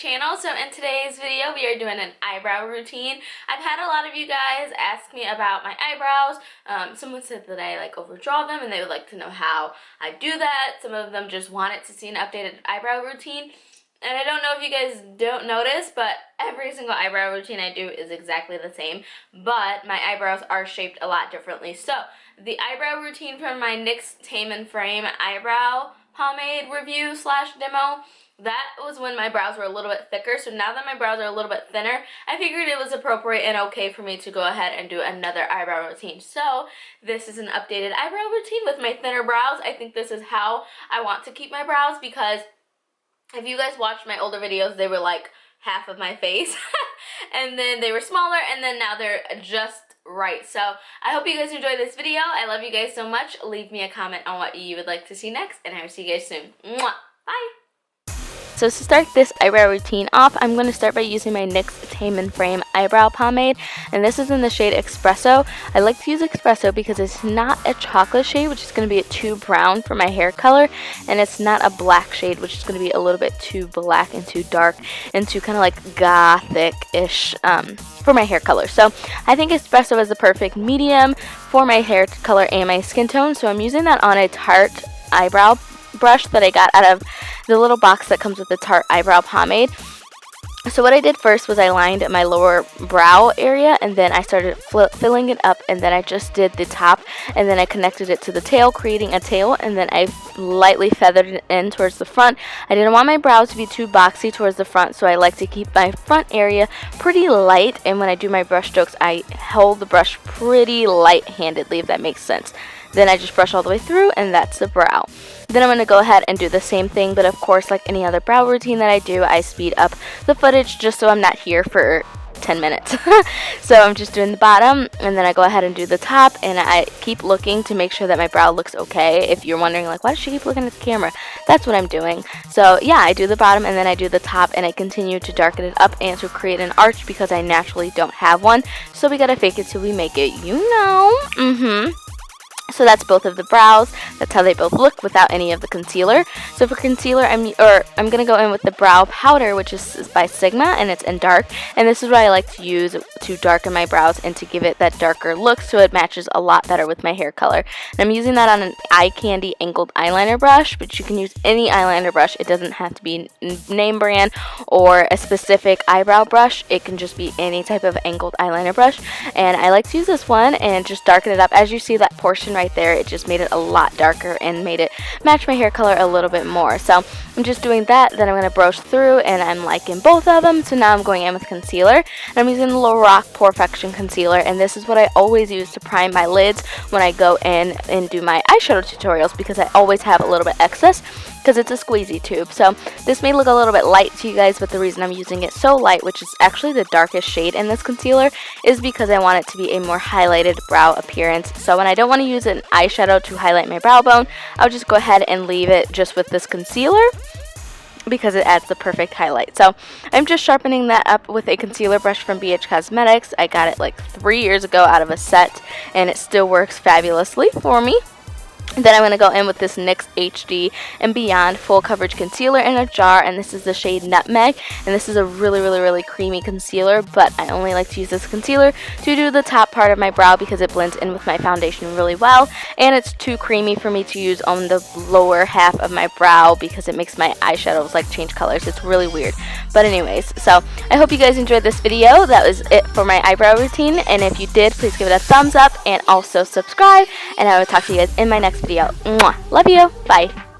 channel. So in today's video we are doing an eyebrow routine. I've had a lot of you guys ask me about my eyebrows. Someone said that I overdraw them and they would like to know how I do that. Some of them just wanted to see an updated eyebrow routine. And I don't know if you guys don't notice, but every single eyebrow routine I do is exactly the same. But my eyebrows are shaped a lot differently. So the eyebrow routine from my NYX Tame Frame eyebrow pomade review / demo, that was when my brows were a little bit thicker. So now that my brows are a little bit thinner, I figured it was appropriate and okay for me to go ahead and do another eyebrow routine. So this is an updated eyebrow routine with my thinner brows. I think this is how I want to keep my brows, because if you guys watched my older videos, they were like half of my face and then they were smaller, and then now they're just right. So I hope you guys enjoyed this video. I love you guys so much. Leave me a comment on what you would like to see next, and I will see you guys soon. Mwah! Bye! So to start this eyebrow routine off, I'm going to start by using my NYX Tame Frame eyebrow pomade, and this is in the shade Espresso. I like to use Espresso because it's not a chocolate shade, which is going to be too brown for my hair color, and it's not a black shade, which is going to be a little bit too black and too dark and too kind of like gothic-ish for my hair color. So I think Espresso is the perfect medium for my hair color and my skin tone, so I'm using that on a Tarte eyebrow brush that I got out of the little box that comes with the Tarte eyebrow pomade. So what I did first was I lined my lower brow area, and then I started filling it up, and then I just did the top, and then I connected it to the tail, creating a tail, and then I lightly feathered it in towards the front. I didn't want my brows to be too boxy towards the front, so I like to keep my front area pretty light, and when I do my brush strokes, I hold the brush pretty light-handedly, if that makes sense. Then I just brush all the way through, and that's the brow. Then I'm going to go ahead and do the same thing, but of course, like any other brow routine that I do, I speed up the footage just so I'm not here for 10 minutes. So I'm just doing the bottom, and then I go ahead and do the top, and I keep looking to make sure that my brow looks okay. If you're wondering, like, why does she keep looking at the camera? That's what I'm doing. So yeah, I do the bottom, and then I do the top, and I continue to darken it up and to create an arch because I naturally don't have one. So we gotta fake it till we make it, you know. So that's both of the brows. That's how they both look without any of the concealer. So for concealer, I'm going to go in with the brow powder, which is by Sigma, and it's in dark. And this is what I like to use to darken my brows and to give it that darker look so it matches a lot better with my hair color. And I'm using that on an eye candy angled eyeliner brush, but you can use any eyeliner brush. It doesn't have to be name brand or a specific eyebrow brush. It can just be any type of angled eyeliner brush. And I like to use this one and just darken it up. As you see that portion right there, it just made it a lot darker and made it match my hair color a little bit more. So I'm just doing that, then I'm going to brush through, and I'm liking both of them. So now I'm going in with concealer, and I'm using the LORAC POREfection concealer, and this is what I always use to prime my lids when I go in and do my eyeshadow tutorials, because I always have a little bit excess because it's a squeezy tube. So this may look a little bit light to you guys, but the reason I'm using it so light, which is actually the darkest shade in this concealer, is because I want it to be a more highlighted brow appearance. So when I don't want to use an eyeshadow to highlight my brow bone, I'll just go ahead and leave it just with this concealer, because it adds the perfect highlight. So I'm just sharpening that up with a concealer brush from BH Cosmetics. I got it like 3 years ago out of a set, and it still works fabulously for me. Then I'm going to go in with this NYX HD and Beyond Full Coverage Concealer in a jar, and this is the shade Nutmeg, and this is a really creamy concealer, but I only like to use this concealer to do the top part of my brow because it blends in with my foundation really well, and it's too creamy for me to use on the lower half of my brow because it makes my eyeshadows like change colors. It's really weird. But anyways, so I hope you guys enjoyed this video. That was it for my eyebrow routine, and if you did, please give it a thumbs up and also subscribe, and I will talk to you guys in my next video. Mwah. Love you. Bye.